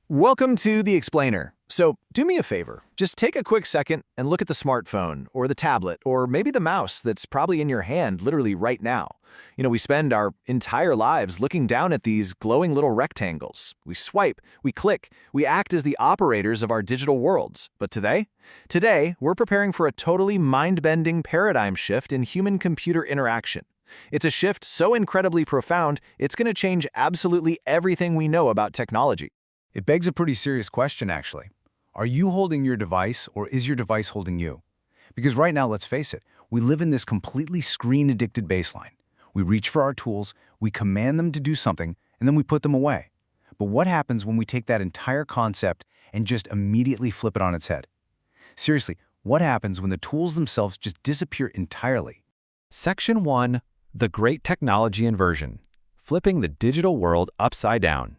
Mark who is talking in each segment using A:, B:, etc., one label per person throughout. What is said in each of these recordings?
A: Welcome to The Explainer. So, do me a favor. Just take a quick second and look at the smartphone, or the tablet, or maybe the mouse that's probably in your hand literally right now. We spend our entire lives looking down at these glowing little rectangles. We swipe, we click, we act as the operators of our digital worlds. But today, we're preparing for a totally mind-bending paradigm shift in human-computer interaction. It's a shift so incredibly profound, it's going to change absolutely everything we know about technology.
B: It begs a pretty serious question, actually. Are you holding your device, or is your device holding you? Because right now, let's face it, we live in this completely screen-addicted baseline. We reach for our tools, we command them to do something, and then we put them away. But what happens when we take that entire concept and just immediately flip it on its head? Seriously, what happens when the tools themselves just disappear entirely?
C: Section 1. The Great Technology Inversion. Flipping the digital world upside down.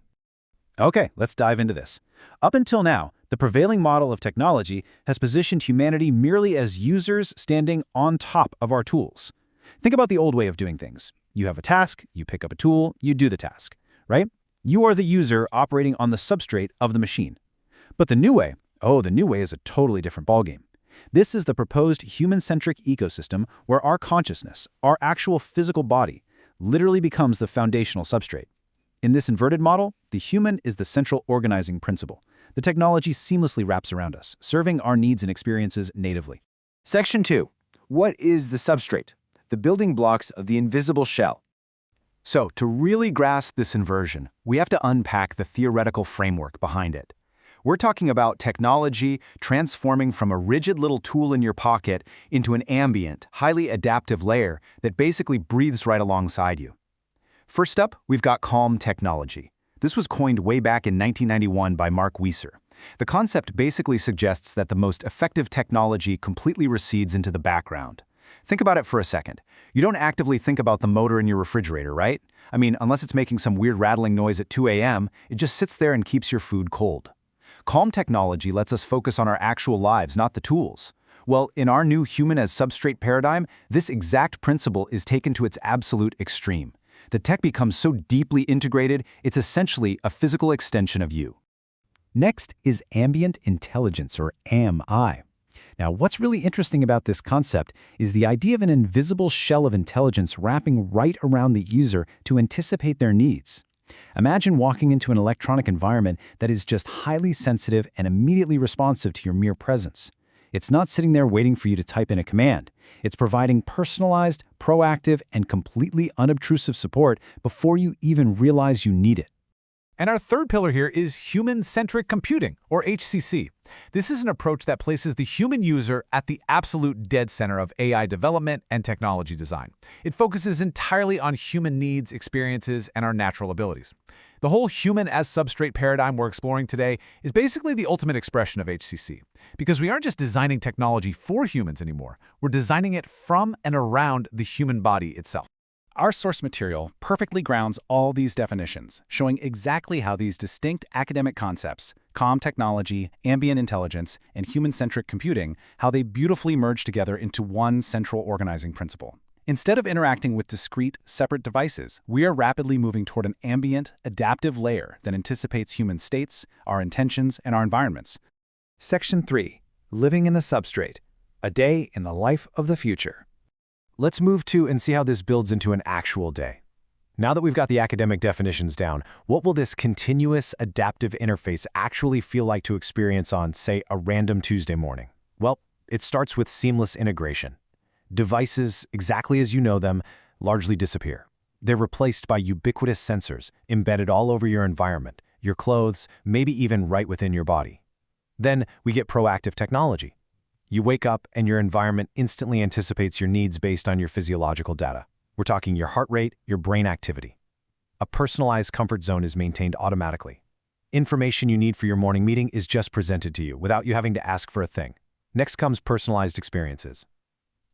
D: Okay, let's dive into this. Up until now, the prevailing model of technology has positioned humanity merely as users standing on top of our tools. Think about the old way of doing things. You have a task, you pick up a tool, you do the task, right? You are the user operating on the substrate of the machine. But the new way is a totally different ballgame. This is the proposed human-centric ecosystem where our consciousness, our actual physical body, literally becomes the foundational substrate. In this inverted model, the human is the central organizing principle. The technology seamlessly wraps around us, serving our needs and experiences natively.
A: Section 2. What is the substrate? The building blocks of the invisible shell.
D: So, to really grasp this inversion, we have to unpack the theoretical framework behind it. We're talking about technology transforming from a rigid little tool in your pocket into an ambient, highly adaptive layer that basically breathes right alongside you. First up, we've got calm technology. This was coined way back in 1991 by Mark Weiser. The concept basically suggests that the most effective technology completely recedes into the background. Think about it for a second. You don't actively think about the motor in your refrigerator, right? I mean, unless it's making some weird rattling noise at 2 a.m., it just sits there and keeps your food cold. Calm technology lets us focus on our actual lives, not the tools. Well, in our new human as substrate paradigm, this exact principle is taken to its absolute extreme. The tech becomes so deeply integrated, it's essentially a physical extension of you. Next is ambient intelligence, or AMI. Now, what's really interesting about this concept is the idea of an invisible shell of intelligence wrapping right around the user to anticipate their needs. Imagine walking into an electronic environment that is just highly sensitive and immediately responsive to your mere presence. It's not sitting there waiting for you to type in a command. It's providing personalized, proactive, and completely unobtrusive support before you even realize you need it.
E: And our third pillar here is human-centric computing, or HCC. This is an approach that places the human user at the absolute dead center of AI development and technology design. It focuses entirely on human needs, experiences, and our natural abilities. The whole human as substrate paradigm we're exploring today is basically the ultimate expression of HCC, because we aren't just designing technology for humans anymore, we're designing it from and around the human body itself.
D: Our source material perfectly grounds all these definitions, showing exactly how these distinct academic concepts, calm technology, ambient intelligence, and human-centric computing, how they beautifully merge together into one central organizing principle. Instead of interacting with discrete, separate devices, we are rapidly moving toward an ambient, adaptive layer that anticipates human states, our intentions, and our environments.
A: Section 3. Living in the substrate. A day in the life of the future. Let's move to and see how this builds into an actual day. Now that we've got the academic definitions down, what will this continuous adaptive interface actually feel like to experience on, say, a random Tuesday morning? Well, it starts with seamless integration. Devices, exactly as you know them, largely disappear. They're replaced by ubiquitous sensors embedded all over your environment, your clothes, maybe even right within your body. Then we get proactive technology. You wake up and your environment instantly anticipates your needs based on your physiological data. We're talking your heart rate, your brain activity. A personalized comfort zone is maintained automatically. Information you need for your morning meeting is just presented to you without you having to ask for a thing. Next comes personalized experiences.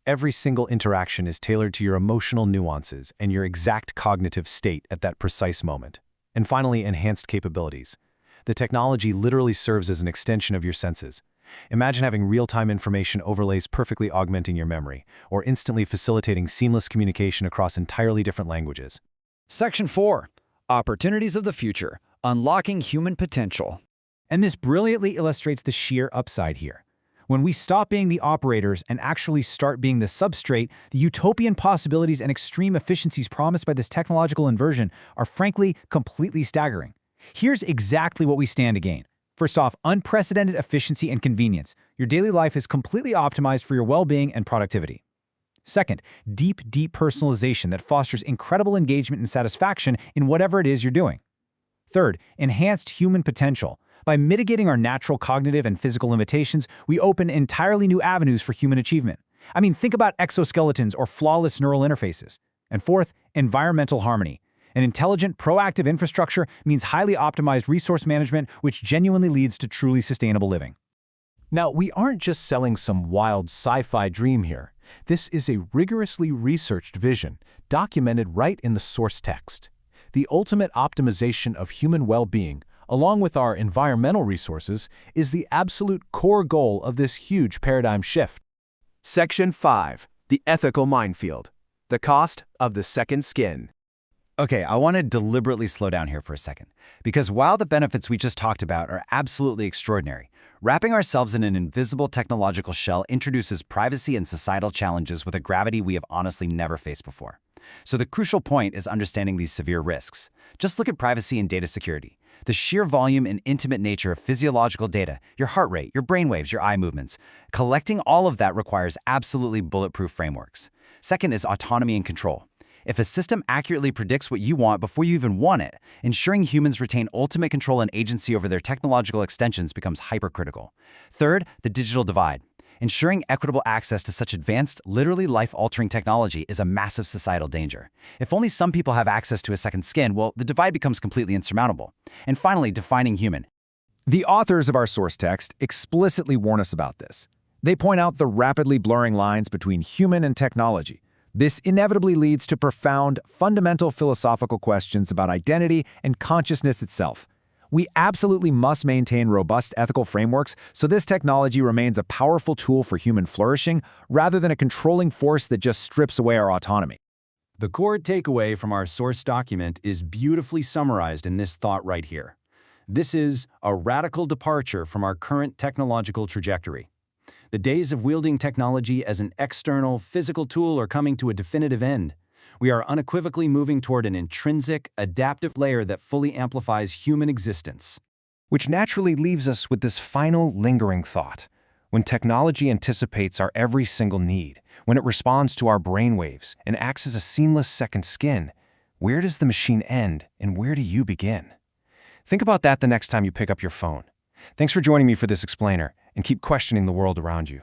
A: Every single interaction is tailored to your emotional nuances and your exact cognitive state at that precise moment. And finally, enhanced capabilities. The technology literally serves as an extension of your senses. Imagine having real-time information overlays perfectly augmenting your memory, or instantly facilitating seamless communication across entirely different languages.
F: Section 4. Opportunities of the Future. Unlocking Human Potential.
A: And this brilliantly illustrates the sheer upside here. When we stop being the operators and actually start being the substrate, the utopian possibilities and extreme efficiencies promised by this technological inversion are frankly completely staggering. Here's exactly what we stand to gain. First off, unprecedented efficiency and convenience. Your daily life is completely optimized for your well-being and productivity. Second, deep personalization that fosters incredible engagement and satisfaction in whatever it is you're doing. Third, enhanced human potential. By mitigating our natural cognitive and physical limitations, we open entirely new avenues for human achievement. I mean, think about exoskeletons or flawless neural interfaces. And fourth, environmental harmony. An intelligent, proactive infrastructure means highly optimized resource management, which genuinely leads to truly sustainable living.
D: Now, we aren't just selling some wild sci-fi dream here. This is a rigorously researched vision, documented right in the source text. The ultimate optimization of human well-being, along with our environmental resources, is the absolute core goal of this huge paradigm shift.
F: Section 5. The ethical minefield. The cost of the second skin.
B: Okay, I want to deliberately slow down here for a second, because while the benefits we just talked about are absolutely extraordinary, wrapping ourselves in an invisible technological shell introduces privacy and societal challenges with a gravity we have honestly never faced before. So the crucial point is understanding these severe risks. Just look at privacy and data security. The sheer volume and intimate nature of physiological data, your heart rate, your brainwaves, your eye movements. Collecting all of that requires absolutely bulletproof frameworks. Second is autonomy and control. If a system accurately predicts what you want before you even want it, ensuring humans retain ultimate control and agency over their technological extensions becomes hypercritical. Third, the digital divide. Ensuring equitable access to such advanced, literally life-altering technology is a massive societal danger. If only some people have access to a second skin, well, the divide becomes completely insurmountable. And finally, defining human.
A: The authors of our source text explicitly warn us about this. They point out the rapidly blurring lines between human and technology. This inevitably leads to profound, fundamental philosophical questions about identity and consciousness itself. We absolutely must maintain robust ethical frameworks so this technology remains a powerful tool for human flourishing rather than a controlling force that just strips away our autonomy.
B: The core takeaway from our source document is beautifully summarized in this thought right here. This is a radical departure from our current technological trajectory. The days of wielding technology as an external, physical tool are coming to a definitive end. We are unequivocally moving toward an intrinsic, adaptive layer that fully amplifies human existence.
A: Which naturally leaves us with this final, lingering thought. When technology anticipates our every single need, when it responds to our brainwaves and acts as a seamless second skin, where does the machine end and where do you begin? Think about that the next time you pick up your phone. Thanks for joining me for this explainer, and keep questioning the world around you.